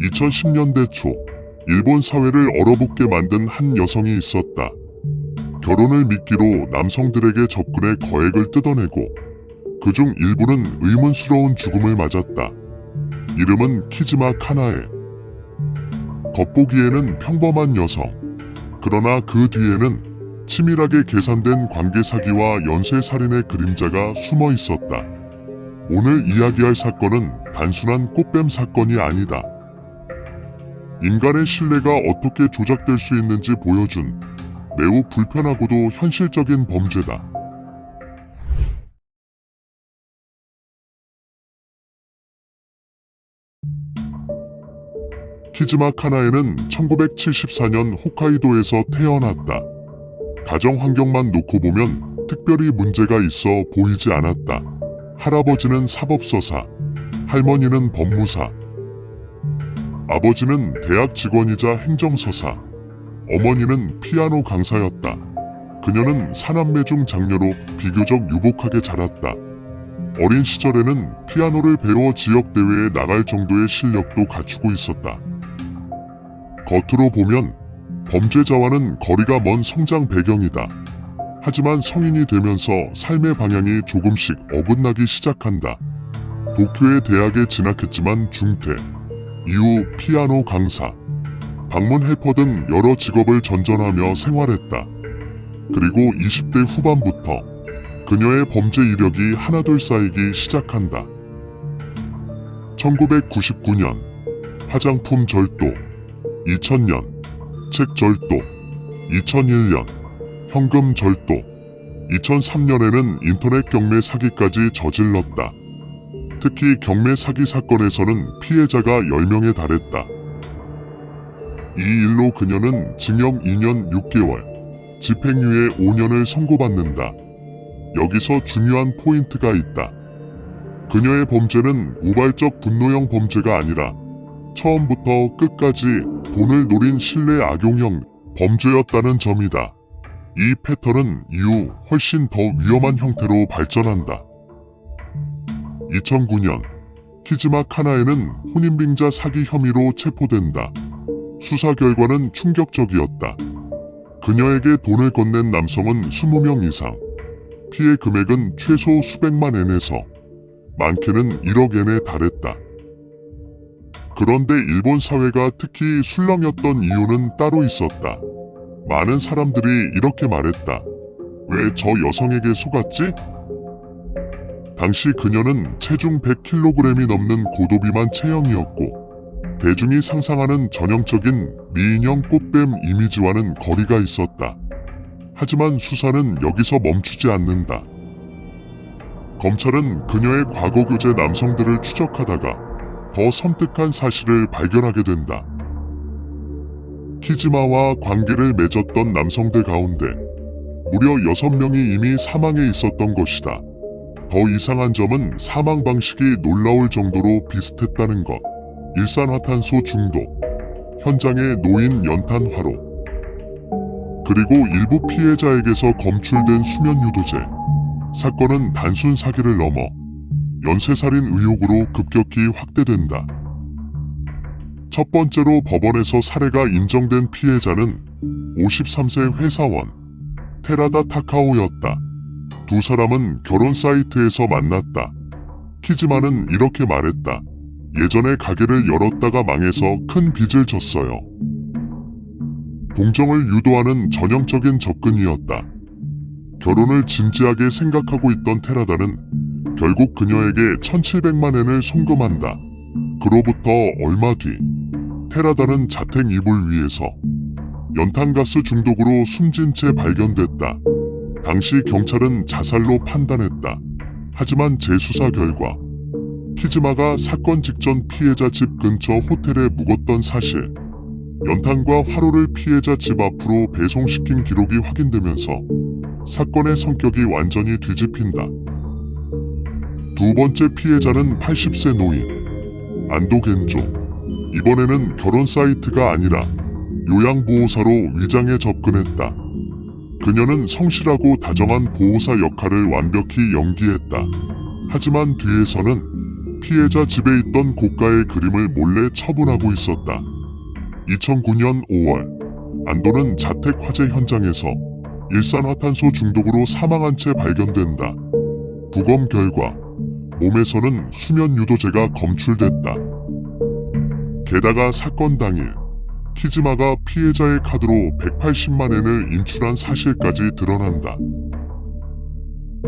2010년대 초 일본 사회를 얼어붙게 만든 한 여성이 있었다. 결혼을 미끼로 남성들에게 접근해 거액을 뜯어내고 그중 일부는 의문스러운 죽음을 맞았다. 이름은 키즈마 카나에. 겉보기에는 평범한 여성. 그러나 그 뒤에는 치밀하게 계산된 관계 사기와 연쇄살인의 그림자가 숨어 있었다. 오늘 이야기할 사건은 단순한 꽃뱀 사건이 아니다. 인간의 신뢰가 어떻게 조작될 수 있는지 보여준 매우 불편하고도 현실적인 범죄다. 키즈마 카나에는 1974년 홋카이도에서 태어났다. 가정 환경만 놓고 보면 특별히 문제가 있어 보이지 않았다. 할아버지는 사법서사, 할머니는 법무사, 아버지는 대학 직원이자 행정서사, 어머니는 피아노 강사였다. 그녀는 사남매 중 장녀로 비교적 유복하게 자랐다. 어린 시절에는 피아노를 배워 지역 대회에 나갈 정도의 실력도 갖추고 있었다. 겉으로 보면 범죄자와는 거리가 먼 성장 배경이다. 하지만 성인이 되면서 삶의 방향이 조금씩 어긋나기 시작한다. 도쿄의 대학에 진학했지만 중퇴, 이후 피아노 강사, 방문 헬퍼 등 여러 직업을 전전하며 생활했다. 그리고 20대 후반부터 그녀의 범죄 이력이 하나둘 쌓이기 시작한다. 1999년 화장품 절도, 2000년 책 절도, 2001년 현금 절도, 2003년에는 인터넷 경매 사기까지 저질렀다. 특히 경매 사기 사건에서는 피해자가 10명에 달했다. 이 일로 그녀는 징역 2년 6개월, 집행유예 5년을 선고받는다. 여기서 중요한 포인트가 있다. 그녀의 범죄는 우발적 분노형 범죄가 아니라 처음부터 끝까지 돈을 노린 신뢰 악용형 범죄였다는 점이다. 이 패턴은 이후 훨씬 더 위험한 형태로 발전한다. 2009년 키즈마 카나에는 혼인빙자 사기 혐의로 체포된다. 수사 결과는 충격적이었다. 그녀에게 돈을 건넨 남성은 20명 이상, 피해 금액은 최소 수백만 엔에서 많게는 1억 엔에 달했다. 그런데 일본 사회가 특히 술렁였던 이유는 따로 있었다. 많은 사람들이 이렇게 말했다. 왜 저 여성에게 속았지? 당시 그녀는 체중 100kg이 넘는 고도비만 체형이었고 대중이 상상하는 전형적인 미인형 꽃뱀 이미지와는 거리가 있었다. 하지만 수사는 여기서 멈추지 않는다. 검찰은 그녀의 과거 교제 남성들을 추적하다가 더 섬뜩한 사실을 발견하게 된다. 키즈마와 관계를 맺었던 남성들 가운데 무려 6명이 이미 사망해 있었던 것이다. 더 이상한 점은 사망 방식이 놀라울 정도로 비슷했다는 것. 일산화탄소 중독, 현장에 놓인 연탄 화로, 그리고 일부 피해자에게서 검출된 수면 유도제. 사건은 단순 사기를 넘어 연쇄살인 의혹으로 급격히 확대된다. 첫 번째로 법원에서 살해가 인정된 피해자는 53세 회사원 테라다 타카오였다. 두 사람은 결혼 사이트에서 만났다. 키즈마는 이렇게 말했다. 예전에 가게를 열었다가 망해서 큰 빚을 졌어요. 동정을 유도하는 전형적인 접근이었다. 결혼을 진지하게 생각하고 있던 테라다는 결국 그녀에게 1700만 엔을 송금한다. 그로부터 얼마 뒤 테라다는 자택 이불 위에서 연탄가스 중독으로 숨진 채 발견됐다. 당시 경찰은 자살로 판단했다. 하지만 재수사 결과 키즈마가 사건 직전 피해자 집 근처 호텔에 묵었던 사실, 연탄과 화로를 피해자 집 앞으로 배송시킨 기록이 확인되면서 사건의 성격이 완전히 뒤집힌다. 두 번째 피해자는 80세 노인 안도 겐조. 이번에는 결혼 사이트가 아니라 요양보호사로 위장해 접근했다. 그녀는 성실하고 다정한 보호사 역할을 완벽히 연기했다. 하지만 뒤에서는 피해자 집에 있던 고가의 그림을 몰래 처분하고 있었다. 2009년 5월 안도는 자택 화재 현장에서 일산화탄소 중독으로 사망한 채 발견된다. 부검 결과 몸에서는 수면 유도제가 검출됐다. 게다가 사건 당일 키즈마가 피해자의 카드로 180만 엔을 인출한 사실까지 드러난다.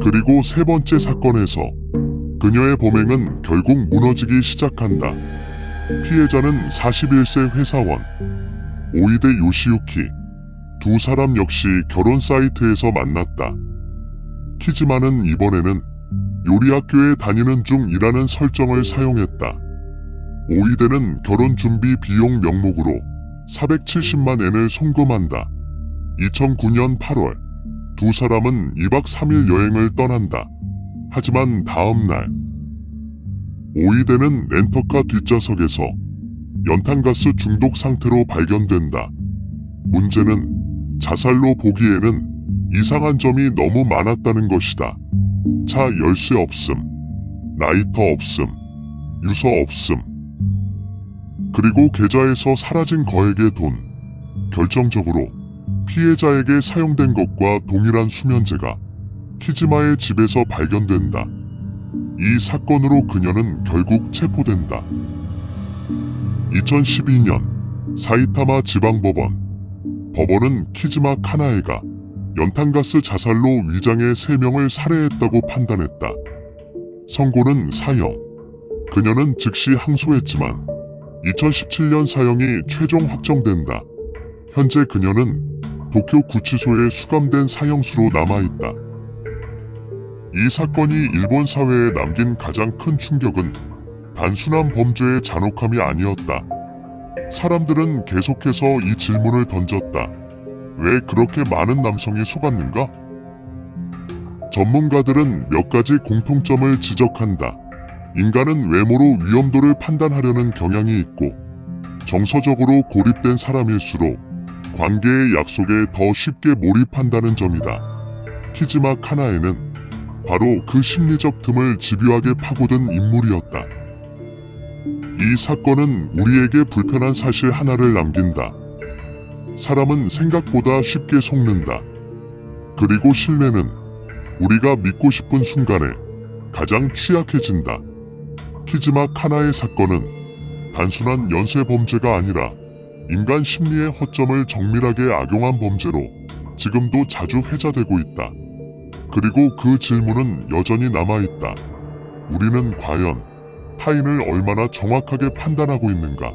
그리고 세 번째 사건에서 그녀의 범행은 결국 무너지기 시작한다. 피해자는 41세 회사원 오이데 요시유키. 두 사람 역시 결혼 사이트에서 만났다. 키즈마는 이번에는 요리학교에 다니는 중이라는 설정을 사용했다. 오이데는 결혼 준비 비용 명목으로 470만 엔을 송금한다. 2009년 8월 두 사람은 2박 3일 여행을 떠난다. 하지만 다음 날 오이데는 렌터카 뒷좌석에서 연탄가스 중독 상태로 발견된다. 문제는 자살로 보기에는 이상한 점이 너무 많았다는 것이다. 차 열쇠 없음, 라이터 없음, 유서 없음, 그리고 계좌에서 사라진 거액의 돈. 결정적으로 피해자에게 사용된 것과 동일한 수면제가 키즈마의 집에서 발견된다. 이 사건으로 그녀는 결국 체포된다. 2012년 사이타마 지방법원. 법원은 키즈마 카나에가 연탄가스 자살로 위장해 3명을 살해했다고 판단했다. 선고는 사형. 그녀는 즉시 항소했지만 2017년 사형이 최종 확정된다. 현재 그녀는 도쿄 구치소에 수감된 사형수로 남아있다. 이 사건이 일본 사회에 남긴 가장 큰 충격은 단순한 범죄의 잔혹함이 아니었다. 사람들은 계속해서 이 질문을 던졌다. 왜 그렇게 많은 남성이 속았는가? 전문가들은 몇 가지 공통점을 지적한다. 인간은 외모로 위험도를 판단하려는 경향이 있고 정서적으로 고립된 사람일수록 관계의 약속에 더 쉽게 몰입한다는 점이다. 키즈마 카나에는 바로 그 심리적 틈을 집요하게 파고든 인물이었다. 이 사건은 우리에게 불편한 사실 하나를 남긴다. 사람은 생각보다 쉽게 속는다. 그리고 신뢰는 우리가 믿고 싶은 순간에 가장 취약해진다. 키즈마 카나의 사건은 단순한 연쇄 범죄가 아니라 인간 심리의 허점을 정밀하게 악용한 범죄로 지금도 자주 회자되고 있다. 그리고 그 질문은 여전히 남아있다. 우리는 과연 타인을 얼마나 정확하게 판단하고 있는가?